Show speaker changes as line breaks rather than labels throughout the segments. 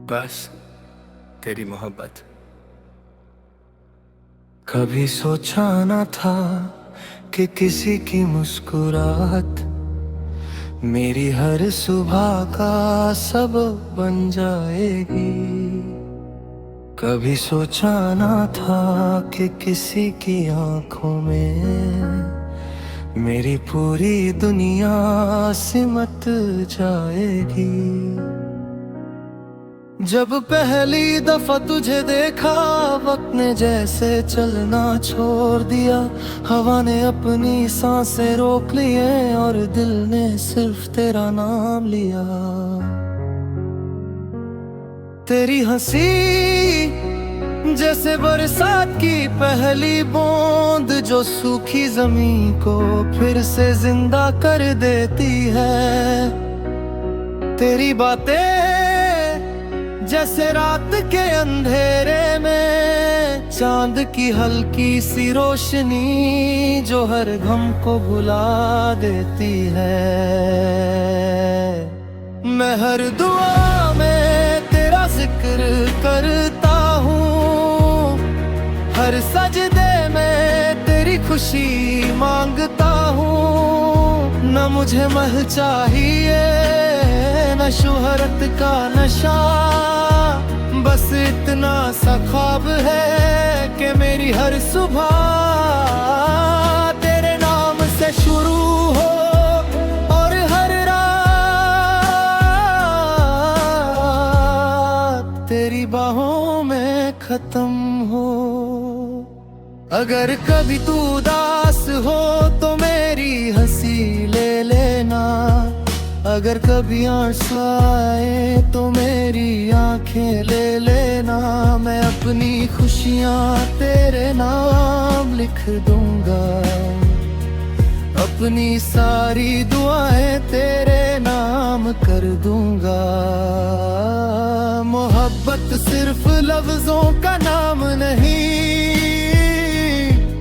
बस तेरी मोहब्बत। कभी सोचा न था कि किसी की मुस्कुराहट मेरी हर सुबह का सबब बन जाएगी। कभी सोचा न था कि किसी की आंखों में मेरी पूरी दुनिया सिमट जाएगी। जब पहली दफा तुझे देखा, वक्त ने जैसे चलना छोड़ दिया। हवा ने अपनी सांसें रोक लिए और दिल ने सिर्फ तेरा नाम लिया। तेरी हंसी जैसे बरसात की पहली बूंद, जो सूखी जमीन को फिर से जिंदा कर देती है। तेरी बातें जैसे रात के अंधेरे में चांद की हल्की सी रोशनी, जो हर गम को भुला देती है। मैं हर दुआ में तेरा जिक्र करता हूँ, हर सजदे में तेरी खुशी मांगता हूँ। न मुझे महल चाहिए, न शोहरत का नशा, बस इतना सा ख्वाब है कि मेरी हर सुबह तेरे नाम से शुरू हो और हर रात तेरी बाहों में खत्म हो। अगर कभी तू उदास हो तो मेरी हंसी ले लेना, अगर कभी आंसू आए तो मेरी आंखें ले लेना। मैं अपनी खुशियाँ तेरे नाम लिख दूंगा, अपनी सारी दुआएं तेरे नाम कर दूंगा। मोहब्बत सिर्फ लफ्जों का नाम नहीं,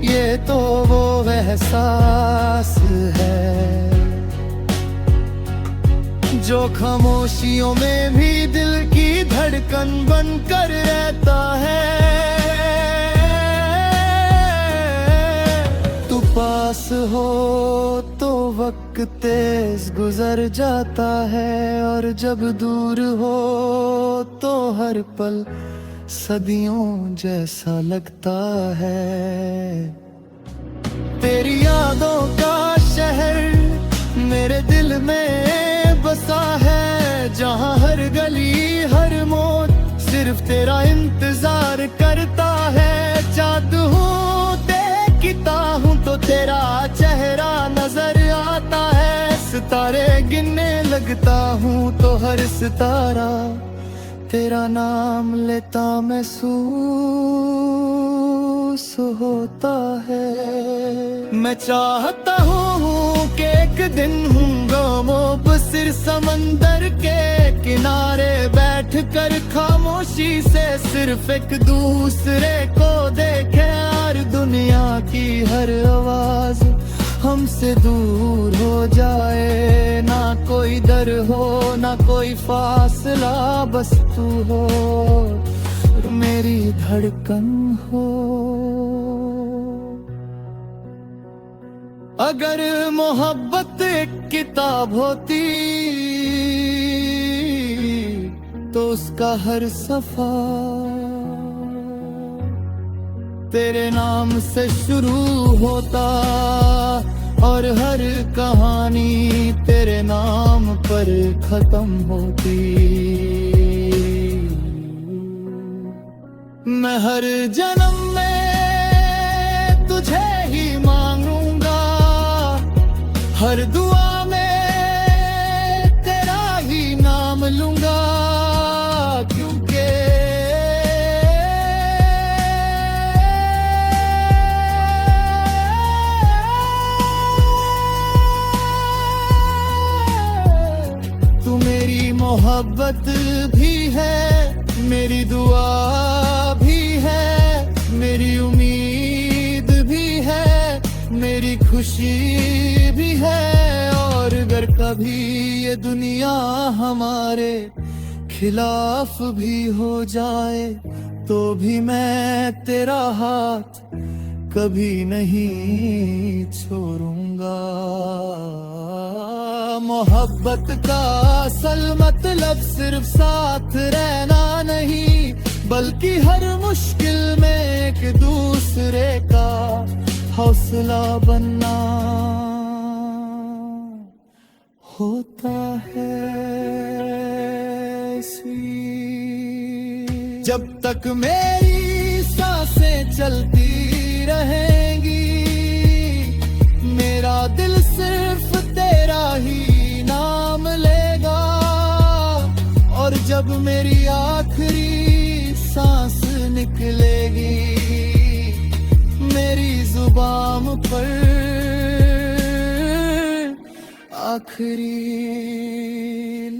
ये तो वो एहसास है जो खामोशियों में भी दिल की धड़कन बनकर रहता है। तू पास हो तो वक्त तेज गुजर जाता है, और जब दूर हो तो हर पल सदियों जैसा लगता है। तेरी यादों का शहर मेरे दिल में बसा है, जहाँ हर गली हर मोड़ सिर्फ तेरा इंतजार करता है। चाँद हूँ देखता हूँ तो तेरा चेहरा नजर आता है, सितारे गिनने लगता हूँ तो हर सितारा तेरा नाम लेता महसूस होता है। मैं चाहता हूँ कि एक दिन गमों पर सिर समंदर के किनारे बैठ कर खामोशी से सिर्फ एक दूसरे को देखे, और दुनिया की हर आवाज हमसे दूर हो जाए। ना कोई डर हो ना कोई फासला, बस तू हो और मेरी धड़कन हो। अगर मोहब्बत एक किताब होती तो उसका हर सफा तेरे नाम से शुरू होता, और हर कहानी तेरे नाम पर खत्म होती। मैं हर जन्म में तुझे ही मांगूंगा, हर दुआ में तेरा ही नाम लूंगा। क्योंकि तू मेरी मोहब्बत भी है, मेरी दुआ भी है, मेरी उम्मीद भी है, मेरी खुशी भी है। और अगर कभी ये दुनिया हमारे खिलाफ भी हो जाए तो भी मैं तेरा हाथ कभी नहीं छोड़ूंगा। मोहब्बत का असल मतलब सिर्फ साथ रहना नहीं, बल्कि हर मुश्किल में एक दूसरे का हौसला बनना होता है। जब तक मेरी सांसें चलती रहेंगी, मेरा दिल सिर्फ तेरा ही नाम लेगा। और जब मेरी आखिरी सांस निकलेगी, मेरी जुबान पर आखिरी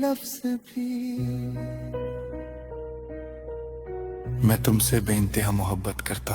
लफ्ज भी। मैं तुमसे बेइंतहा मोहब्बत करता